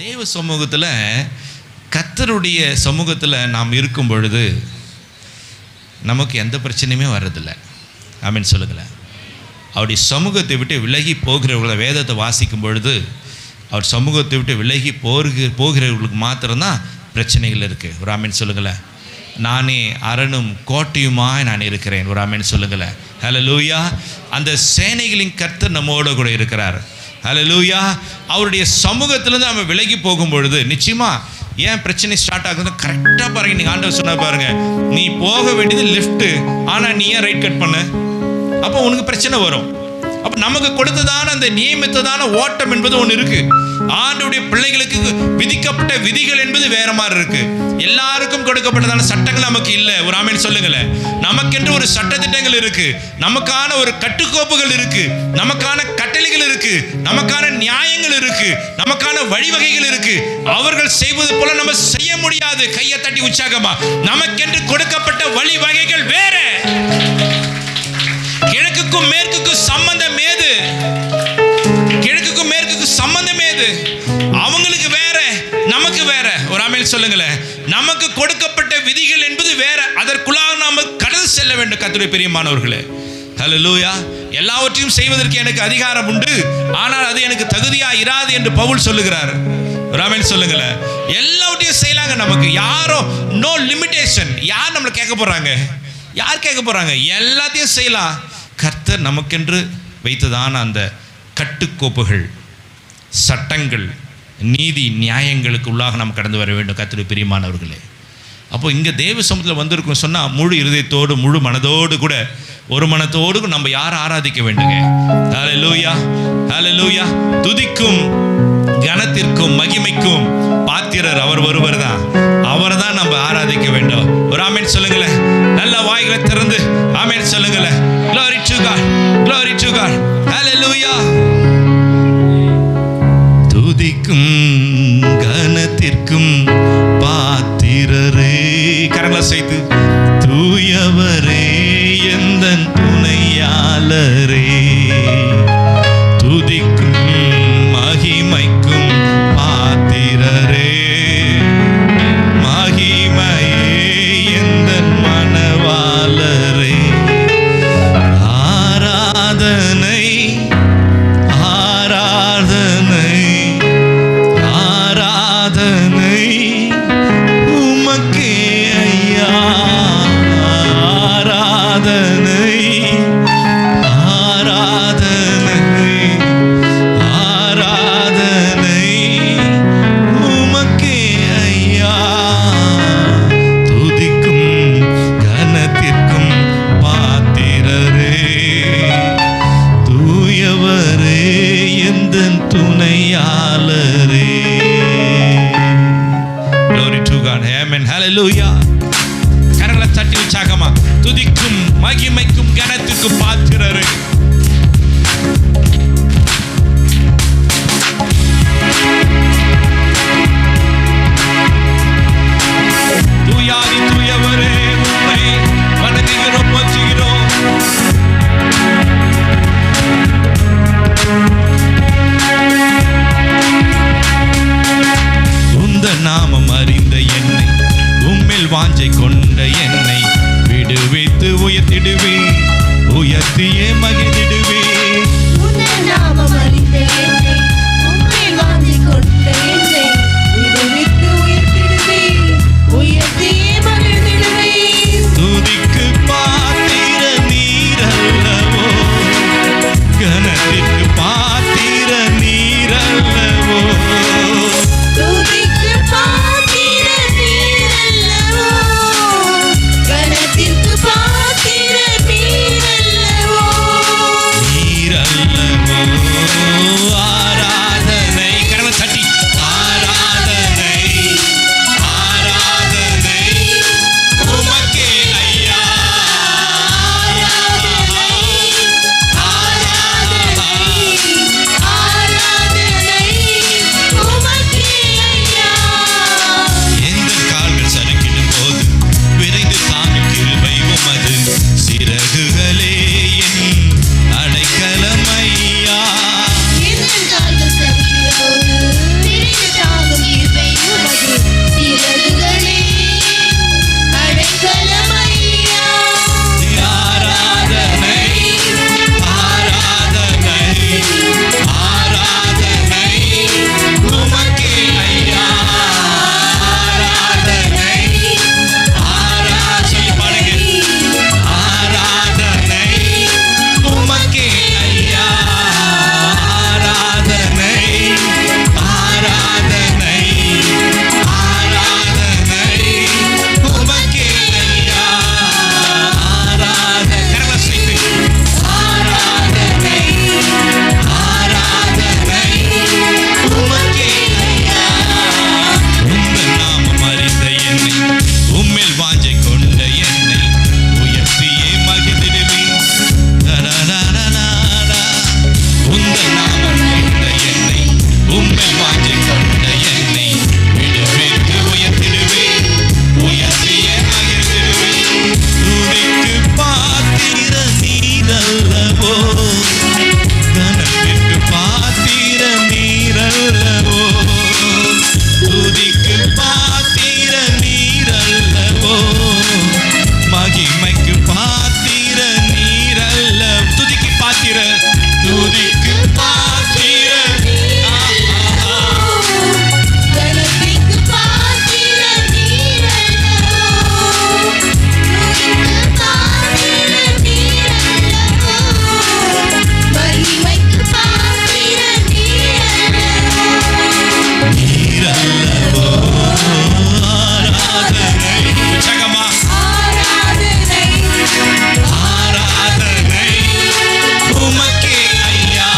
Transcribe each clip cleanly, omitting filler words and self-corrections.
தேவ சமூகத்தில், கர்த்தருடைய சமூகத்தில் நாம் இருக்கும் பொழுது நமக்கு எந்த பிரச்சனையுமே வர்றதில்லை. ஆமென் சொல்லுங்களேன். அவருடைய சமூகத்தை விட்டு விலகி போகிறவர்களை வேதத்தை வாசிக்கும் பொழுது அவர் சமூகத்தை விட்டு விலகி போகிறவர்களுக்கு மாத்திரம்தான் பிரச்சனைகள் இருக்குது. ஒரு ஆமென் சொல்லுங்களேன். நானே அரணும் கோட்டையுமாய் நான் இருக்கிறேன். ஒரு ஆமென் சொல்லுங்களேன். ஹல்லேலூயா. அந்த சேனைகளின் கர்த்தர் நம்மோடு கூட இருக்கிறார். ஹல்லேலூயா. அவருடைய சமூகத்திலேருந்து நம்ம விலகி போகும் பொழுது நிச்சயமாக ஏன் பிரச்சனை ஸ்டார்ட் ஆகுது கரெக்டாக பாருங்க. நீங்கள் ஆண்டவர் சொன்ன பாருங்க, நீ போக வேண்டியது லெஃப்ட்டு, ஆனால் நீ ஏன் ரைட் கட் பண்ண? அப்போ உனக்கு பிரச்சனை வரும். அப்போ நமக்கு கொடுத்ததான அந்த நியமித்ததான ஓட்டம் என்பது ஒன்று இருக்கு. ஆண்டவருடைய பிள்ளைகளுக்கு விதிக்கப்பட்ட விதிகள் என்பது வேற மாதிரி இருக்கு. எல்லாருக்கும் கொடுக்கப்பட்டதான சட்டங்கள் நமக்கு இல்லை. ஒரு ஆமென் சொல்லுங்களேன். நமக்கென்று ஒரு சட்டத்திட்டங்கள் இருக்கு, நமக்கான ஒரு கட்டுக்கோப்புகள் இருக்கு, நமக்கான கட்டளைகள் இருக்கு, நமக்கான நியாயங்கள் இருக்கு, நமக்கான வழிவகைகள் இருக்கு. அவர்கள் செய்வது போல நம்ம செய்ய முடியாது. கையை தட்டி உற்சாகமா, நமக்கென்று கொடுக்கப்பட்ட வழிவகைகள் வேற. கிழக்குக்கும் மேற்குக்கும் சம்பந்தம் ஏது? கிழக்குக்கும் மேற்குக்கும் சம்பந்தம் ஏது? அவங்களுக்கு வேற, நமக்கு வேற. ஒரு ஆமென் சொல்லுங்களேன். நமக்கு கொடுக்கப்பட்ட விதிகள் என்பது வேற. அதற்குள்ளாக நாம கடந்து செல்ல வேண்டும். கர்த்தருடைய பிரியமானவர்களே, ஹல்லேலூயா. எல்லாவற்றையும் செய்வதற்கு எனக்கு அதிகாரம் உண்டு, ஆனால் அது எனக்கு தகுதியா இராது என்று பவுல் சொல்லுகிறார். ஒரு ஆமென் சொல்லுங்களேன். எல்லாவற்றையும் செய்யலாங்க. நமக்கு யாரோ நோ லிமிடேஷன். யார் நம்மளை கேட்க போறாங்க? யார் கேட்க போறாங்க? எல்லாத்தையும் செய்யலாம். கர்த்தர் நமக்கென்று வைத்ததான அந்த கட்டுக்கோப்புகள், சட்டங்கள், நீதி நியாயங்களுக்கு உள்ளாக நாம் கடந்து வர வேண்டும். கர்த்தருடைய பிரியமானவர்களே, அப்போ இங்கே தேவ சமூகத்தில் வந்திருக்கும் சொன்னால் முழு இருதயத்தோடு முழு மனதோடு கூட ஒரு மனத்தோடு நம்ம யாரை ஆராதிக்க வேண்டுங்க? ஹல்லேலூயா, ஹல்லேலூயா. துதிக்கும் கனத்திற்கும் மகிமைக்கும் பாத்திரர் அவர் ஒருவர் தான். அவரை தான் நம்ம ஆராதிக்க வேண்டும். ஒரு ஆமென் சொல்லுங்களேன். நல்ல வாய்களை திறந்து ஆமென் சொல்லுங்களேன். Glory to God, glory to God, hallelujah. துதிக்கும் கனத்திற்கும் பாத்திரரே, கரங்களை செய்து தூயவரே எந்தன் துணையாளரே, துதிக்கும் மகிமைக்கும் பாத்திரரே, மகிமையே எந்தன் மனவாளரே, ஆராதனை ஆராதனை ஆராதனை உமக்கே ஐயா, ஆராதனை ஆராதனை ஆராதனை உமக்கே ஐயா, துதிக்கும் கனத்திற்கும் பாத்திரரே, துதிக்கு பாத்திர கனத்திற்கு பாத்திர நீரல்லவோ, துதிக்கு பாத்திர நீரல்லவோ, மகிமைக்கு பாத்திர நீரல்லவோ, நீரல்லவோ ஆராதனை உற்சாகமா ஆராதனை ஆராதனை உமக்கே ஐயா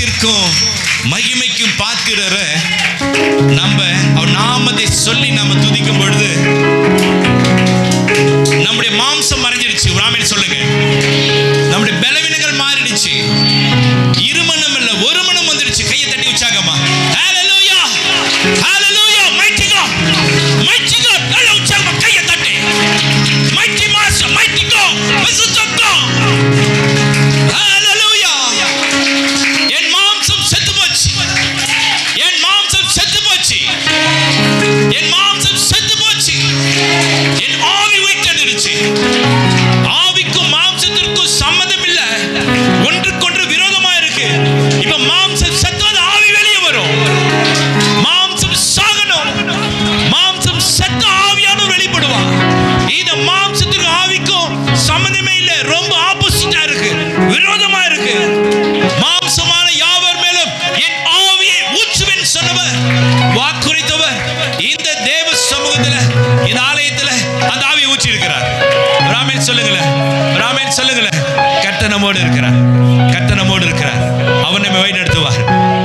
கனத்திற்கும் மகிமைக்கும் பாத்திரர நம்ம அவர் நாமத்தை சொல்லி நம்ம துதிக்கும் பொழுது நம்முடைய மாம்சம் மறைஞ்சிருச்சு. ஒரு ஆமென் சொல்லுங்க. நம்முடைய பலவீனங்கள் மாறிடுச்சு. இருமனம் இல்ல ஒரு மனம் வந்துடுச்சு. கையை தட்டி உற்சாகமா ஹalleluya ஹalleluya mighty God mighty God நல்ல உற்சாகமா கையை தட்டி mighty master mighty God பரிசுத்த God ஹalleluya. என் மாம்சம் செத்து போச்சு. என் மாம்சம் செத்து போச்சு. என் மாம்சம் செத்து போச்சு. என் ஆவி உயிர்த்தெழுந்துருச்சு. ஆவிக்கும் மாம்சத்திற்கும் சம்மதம் இல்ல. ஒன்றுக்கொன்று விரோதமா இருக்கு. இப்ப மாம்சம் செத்தது ஆவி வெளியே வரும். மாம்சம் சாகணும். மாம்சம் செத்த ஆவியானவர் வெளிப்படுவான். இந்த மாம்சத்துக்கும் ஆவிக்கும் சம்மதமே இல்ல. ரொம்ப ஆப்போசிட்டா இருக்கு. விரோதமா இருக்கு. மாம்சமான யாவர் மேலும் என் ஆவியை ஊற்றுவேன் சொன்னவர் வாக்குரைத்தவர் இந்த தேவ சமூகத்துல இந்த ஆலயத்துல அந்த ஆவியை ஊற்றி இருக்கிறார். ராமேன் சொல்லுங்களேன். ராமேன் சொல்லுங்களேன். கர்த்தர் நம்மோடு இருக்கிறார். கர்த்தர் நம்மோடு இருக்கிறார். அவர் நம்மை வழி நடத்துவார்.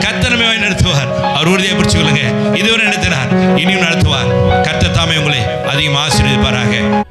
கர்த்தர் நம்மை வழி நடத்துவார். அவர் உறுதியை பிடிச்சு கொள்ளுங்க. இதுவரை நடத்தினார், இனியும் நடத்துவார். கர்த்தர் தாமே உங்களை அதிகமாக ஆசீர்வதிப்பாராக.